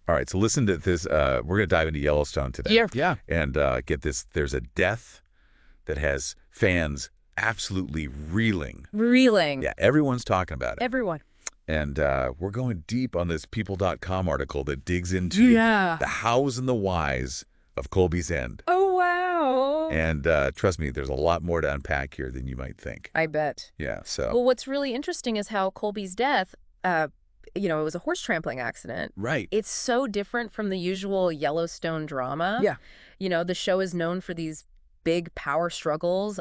All right, so listen to this. We're going to dive into Yellowstone today. Yeah. And get this. There's a death that has fans absolutely reeling. Reeling. Yeah, everyone's talking about it. Everyone. And we're going deep on this People.com article that digs into the hows and the whys of Colby's end. Oh, wow. And trust me, there's a lot more to unpack here than you might think. I bet. Yeah, so. Well, what's really interesting is how Colby's death, it was a horse trampling accident. Right. It's so different from the usual Yellowstone drama. Yeah. The show is known for these big power struggles,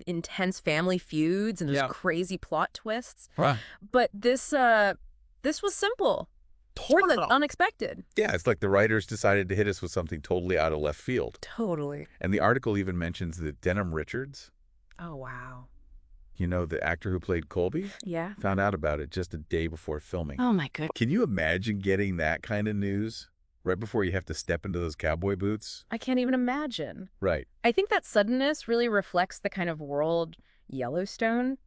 intense family feuds, and there's crazy plot twists. Right. But this was simple. Totally unexpected. Yeah, it's like the writers decided to hit us with something totally out of left field. Totally. And the article even mentions that Denham Richards, Oh, wow. the actor who played Colby, Yeah. found out about it just a day before filming. Oh, my goodness. Can you imagine getting that kind of news right before you have to step into those cowboy boots? I can't even imagine. Right. I think that suddenness really reflects the kind of world Yellowstone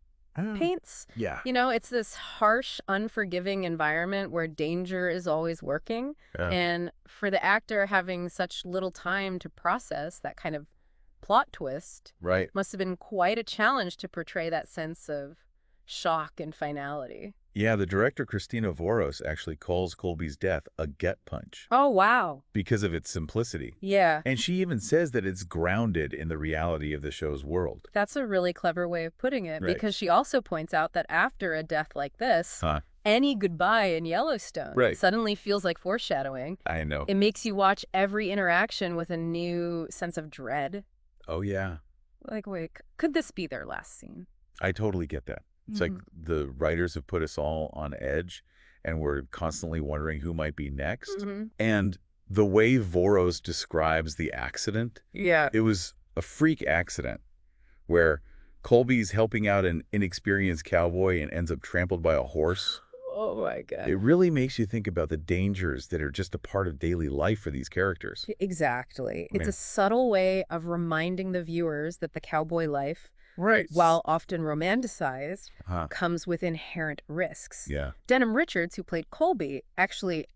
paints. Yeah. It's this harsh, unforgiving environment where danger is always working. Yeah. And for the actor having such little time to process that kind of plot twist Right. must have been quite a challenge to portray that sense of shock and finality. Yeah, the director Christina Voros actually calls Colby's death a gut punch Oh, wow. because of its simplicity. Yeah. And she even says that it's grounded in the reality of the show's world. That's a really clever way of putting it, Right. because she also points out that after a death like this, any goodbye in Yellowstone suddenly feels like foreshadowing. I know. It makes you watch every interaction with a new sense of dread. Oh, yeah. Like, wait, could this be their last scene? I totally get that. It's like the writers have put us all on edge, and we're constantly wondering who might be next. And the way Voros describes the accident, it was a freak accident where Colby's helping out an inexperienced cowboy and ends up trampled by a horse. Oh, my God. It really makes you think about the dangers that are just a part of daily life for these characters. Exactly. It's a subtle way of reminding the viewers that the cowboy life, Right. while often romanticized, comes with inherent risks. Yeah. Denham Richards, who played Colby, actually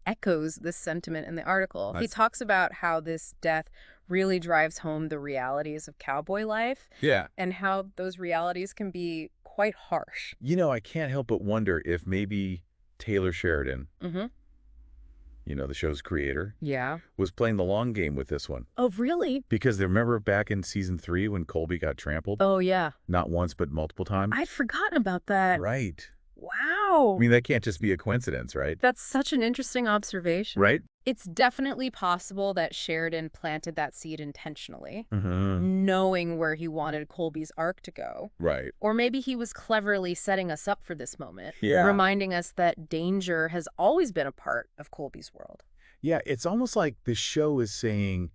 echoes this sentiment in the article. He talks about how this death really drives home the realities of cowboy life. Yeah. And how those realities can be quite harsh. I can't help but wonder if maybe Taylor Sheridan, the show's creator, was playing the long game with this one. Oh, really? Because remember back in season 3 when Colby got trampled? Oh, yeah. Not once, but multiple times? I'd forgotten about that. Right. Wow. I mean, that can't just be a coincidence, right? That's such an interesting observation. Right? It's definitely possible that Sheridan planted that seed intentionally, knowing where he wanted Colby's arc to go. Right. Or maybe he was cleverly setting us up for this moment, Yeah. reminding us that danger has always been a part of Colby's world. Yeah, it's almost like the show is saying,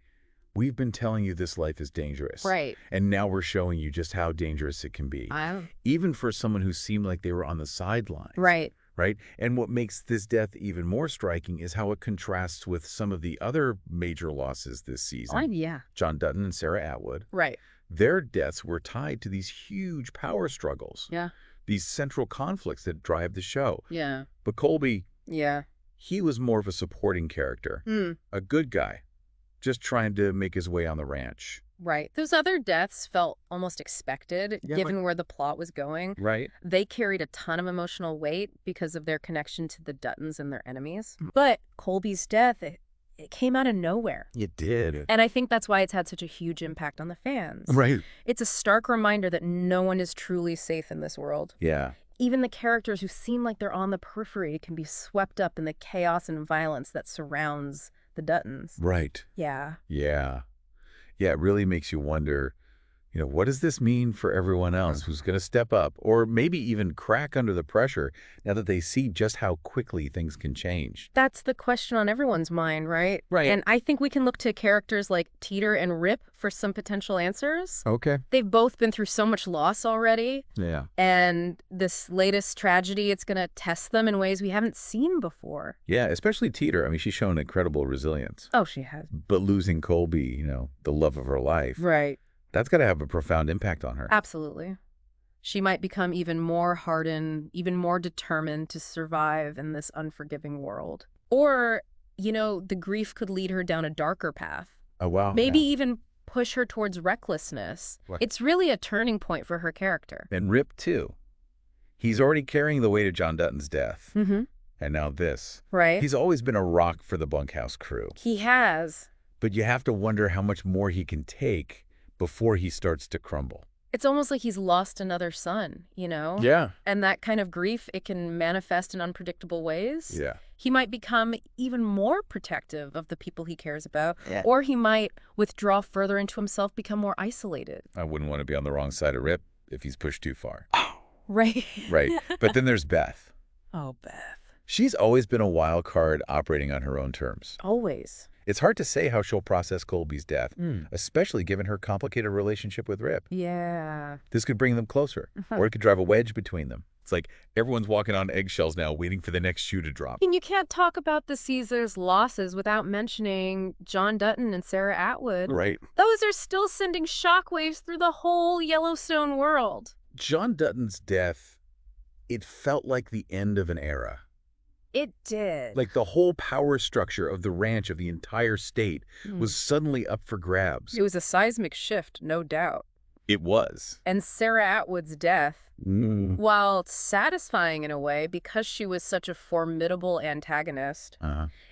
we've been telling you this life is dangerous. Right. And now we're showing you just how dangerous it can be. Even for someone who seemed like they were on the sidelines. Right. Right? And what makes this death even more striking is how it contrasts with some of the other major losses this season. Oh, yeah. John Dutton and Sarah Atwood. Right. Their deaths were tied to these huge power struggles. Yeah. These central conflicts that drive the show. Yeah. But Colby, Yeah. he was more of a supporting character. A good guy, just trying to make his way on the ranch. Right. Those other deaths felt almost expected, given where the plot was going. Right. They carried a ton of emotional weight because of their connection to the Duttons and their enemies. But Colby's death, it came out of nowhere. It did. And I think that's why it's had such a huge impact on the fans. Right. It's a stark reminder that no one is truly safe in this world. Yeah. Even the characters who seem like they're on the periphery can be swept up in the chaos and violence that surrounds the Duttons. Right. Yeah. Yeah. Yeah, it really makes you wonder, what does this mean for everyone else who's going to step up or maybe even crack under the pressure now that they see just how quickly things can change? That's the question on everyone's mind, right? Right. And I think we can look to characters like Teeter and Rip for some potential answers. Okay. They've both been through so much loss already. Yeah. And this latest tragedy, it's going to test them in ways we haven't seen before. Yeah, especially Teeter. I mean, she's shown incredible resilience. Oh, she has. But losing Colby, the love of her life. Right. That's got to have a profound impact on her. Absolutely. She might become even more hardened, even more determined to survive in this unforgiving world. Or you know, the grief could lead her down a darker path. Oh, wow. Maybe even push her towards recklessness. What? It's really a turning point for her character. And Rip, too. He's already carrying the weight of John Dutton's death. And now this. Right. He's always been a rock for the bunkhouse crew. He has. But you have to wonder how much more he can take before he starts to crumble. It's almost like he's lost another son, you know? Yeah. And that kind of grief, it can manifest in unpredictable ways. Yeah. He might become even more protective of the people he cares about, Yeah. or he might withdraw further into himself, become more isolated. I wouldn't want to be on the wrong side of Rip if he's pushed too far. Right. Right. But then there's Beth. Oh, Beth. She's always been a wild card operating on her own terms. Always. It's hard to say how she'll process Colby's death, especially given her complicated relationship with Rip. Yeah. This could bring them closer, or it could drive a wedge between them. It's like everyone's walking on eggshells now, waiting for the next shoe to drop. And you can't talk about the Caesars' losses without mentioning John Dutton and Sarah Atwood. Right. Those are still sending shockwaves through the whole Yellowstone world. John Dutton's death, it felt like the end of an era. It did. Like the whole power structure of the ranch, of the entire state, was suddenly up for grabs. It was a seismic shift, no doubt. It was. And Sarah Atwood's death, while satisfying in a way because she was such a formidable antagonist,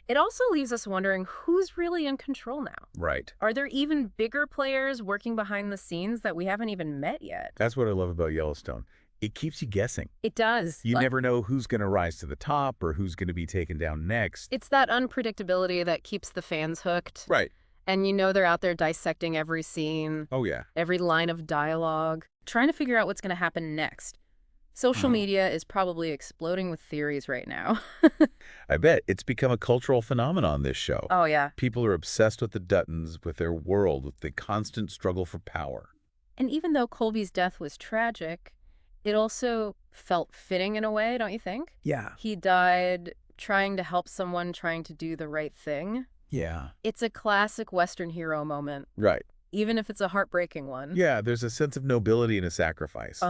it also leaves us wondering who's really in control now. Right. Are there even bigger players working behind the scenes that we haven't even met yet? That's what I love about Yellowstone. It keeps you guessing. It does. You never know who's going to rise to the top or who's going to be taken down next. It's that unpredictability that keeps the fans hooked. Right. And you know they're out there dissecting every scene. Oh, yeah. Every line of dialogue, trying to figure out what's going to happen next. Social media is probably exploding with theories right now. I bet. It's become a cultural phenomenon, this show. Oh, yeah. People are obsessed with the Duttons, with their world, with the constant struggle for power. And even though Colby's death was tragic, it also felt fitting in a way, don't you think? Yeah. He died trying to help someone, trying to do the right thing. Yeah. It's a classic Western hero moment. Right. Even if it's a heartbreaking one. Yeah, there's a sense of nobility in a sacrifice.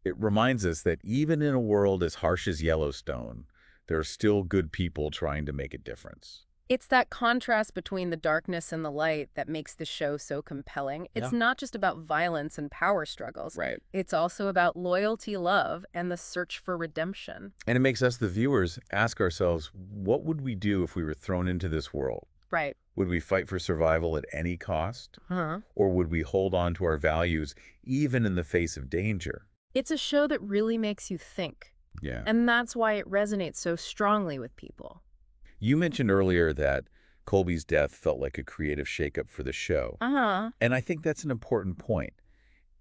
It reminds us that even in a world as harsh as Yellowstone, there are still good people trying to make a difference. It's that contrast between the darkness and the light that makes the show so compelling. It's not just about violence and power struggles. Right. It's also about loyalty, love, and the search for redemption. And it makes us, the viewers, ask ourselves, what would we do if we were thrown into this world? Right. Would we fight for survival at any cost? Or would we hold on to our values even in the face of danger? It's a show that really makes you think. Yeah. And that's why it resonates so strongly with people. You mentioned earlier that Colby's death felt like a creative shakeup for the show. And I think that's an important point.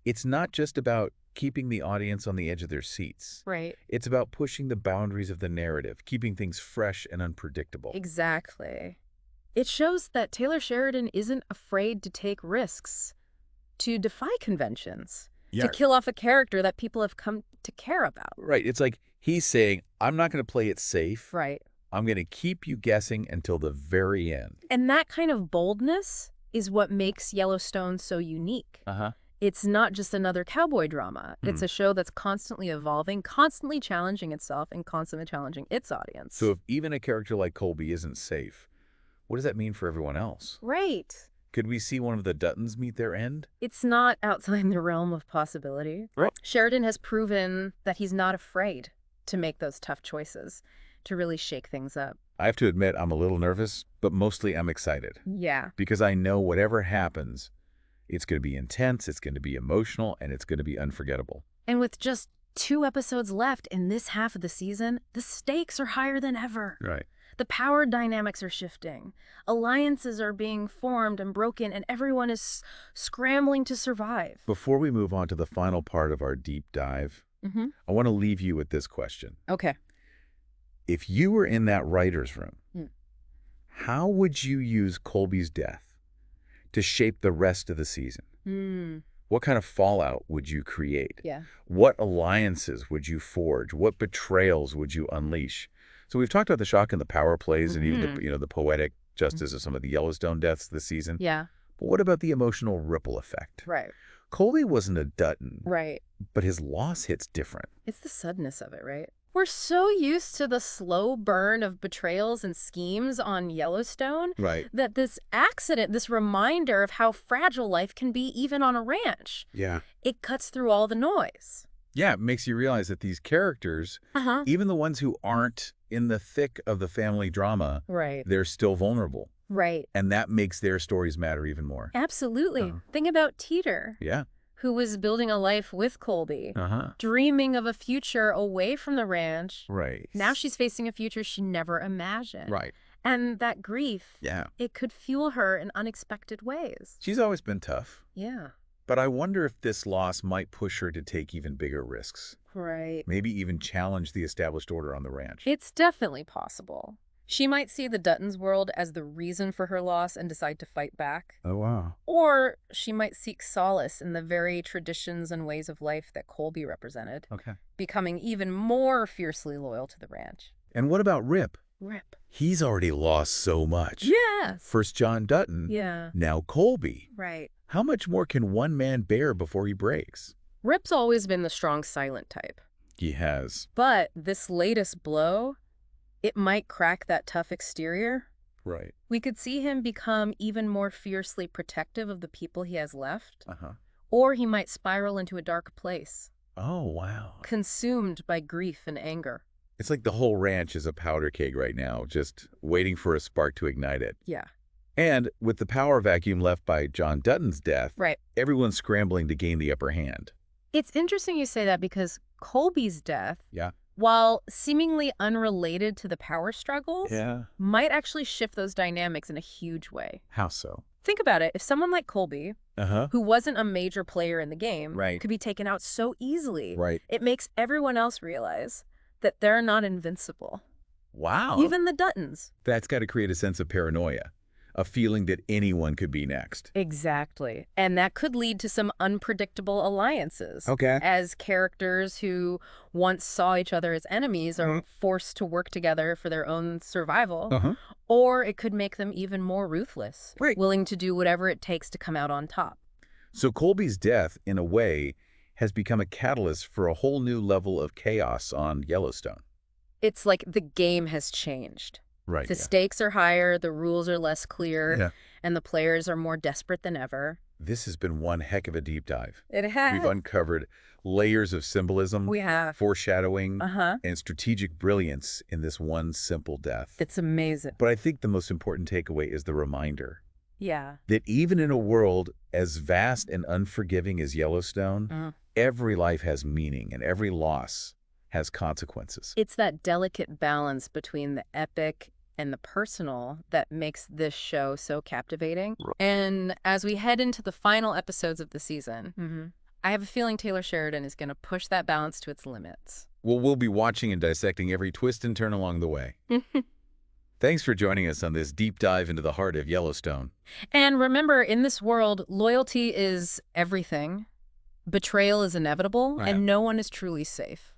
It's not just about keeping the audience on the edge of their seats. Right. It's about pushing the boundaries of the narrative, keeping things fresh and unpredictable. Exactly. It shows that Taylor Sheridan isn't afraid to take risks, to defy conventions, to kill off a character that people have come to care about. Right. It's like he's saying, I'm not going to play it safe. Right. I'm going to keep you guessing until the very end. And that kind of boldness is what makes Yellowstone so unique. It's not just another cowboy drama. It's a show that's constantly evolving, constantly challenging itself, and constantly challenging its audience. So if even a character like Colby isn't safe, what does that mean for everyone else? Right. Could we see one of the Duttons meet their end? It's not outside the realm of possibility. Right. Sheridan has proven that he's not afraid to make those tough choices, to really shake things up. I have to admit I'm a little nervous, but mostly I'm excited. Yeah. Because I know whatever happens, it's going to be intense, it's going to be emotional, and it's going to be unforgettable. And with just 2 episodes left in this half of the season, the stakes are higher than ever. Right. The power dynamics are shifting. Alliances are being formed and broken, and everyone is scrambling to survive. Before we move on to the final part of our deep dive, I want to leave you with this question. Okay. If you were in that writer's room, how would you use Colby's death to shape the rest of the season? What kind of fallout would you create? Yeah. What alliances would you forge? What betrayals would you unleash? So we've talked about the shock and the power plays and even the poetic justice of some of the Yellowstone deaths this season. Yeah. But what about the emotional ripple effect? Right. Colby wasn't a Dutton. Right. But his loss hits different. It's the suddenness of it, right? We're so used to the slow burn of betrayals and schemes on Yellowstone Right. that this accident, this reminder of how fragile life can be even on a ranch, Yeah. it cuts through all the noise. Yeah, it makes you realize that these characters, even the ones who aren't in the thick of the family drama, Right. they're still vulnerable. Right. And that makes their stories matter even more. Absolutely. Think about Teeter. Yeah. Who was building a life with Colby, dreaming of a future away from the ranch. Right. Now she's facing a future she never imagined. Right. And that grief, Yeah. it could fuel her in unexpected ways. She's always been tough. Yeah. But I wonder if this loss might push her to take even bigger risks. Right. Maybe even challenge the established order on the ranch. It's definitely possible. She might see the Duttons' world as the reason for her loss and decide to fight back. Oh, wow. Or she might seek solace in the very traditions and ways of life that Colby represented, becoming even more fiercely loyal to the ranch. And what about Rip? Rip. He's already lost so much. Yes. First John Dutton. Yeah. Now Colby. Right. How much more can one man bear before he breaks? Rip's always been the strong, silent type. He has. But this latest blow, it might crack that tough exterior. Right. We could see him become even more fiercely protective of the people he has left. Or he might spiral into a dark place. Oh, wow. Consumed by grief and anger. It's like the whole ranch is a powder keg right now, just waiting for a spark to ignite it. Yeah. And with the power vacuum left by John Dutton's death, right, everyone's scrambling to gain the upper hand. It's interesting you say that because Colby's death, while seemingly unrelated to the power struggles, might actually shift those dynamics in a huge way. How so? Think about it. If someone like Colby, who wasn't a major player in the game, could be taken out so easily, it makes everyone else realize that they're not invincible. Wow. Even the Duttons. That's got to create a sense of paranoia, a feeling that anyone could be next. Exactly. And that could lead to some unpredictable alliances. As characters who once saw each other as enemies are forced to work together for their own survival. Or it could make them even more ruthless, willing to do whatever it takes to come out on top. So Colby's death, in a way, has become a catalyst for a whole new level of chaos on Yellowstone. It's like the game has changed. Right. The stakes are higher, the rules are less clear, and the players are more desperate than ever. This has been one heck of a deep dive. It has. We've uncovered layers of symbolism, foreshadowing, and strategic brilliance in this one simple death. It's amazing. But I think the most important takeaway is the reminder that even in a world as vast and unforgiving as Yellowstone, every life has meaning and every loss has consequences. It's that delicate balance between the epic and the personal that makes this show so captivating. And as we head into the final episodes of the season, I have a feeling Taylor Sheridan is going to push that balance to its limits. Well, we'll be watching and dissecting every twist and turn along the way. Thanks for joining us on this deep dive into the heart of Yellowstone. And remember, in this world, loyalty is everything, betrayal is inevitable, and no one is truly safe.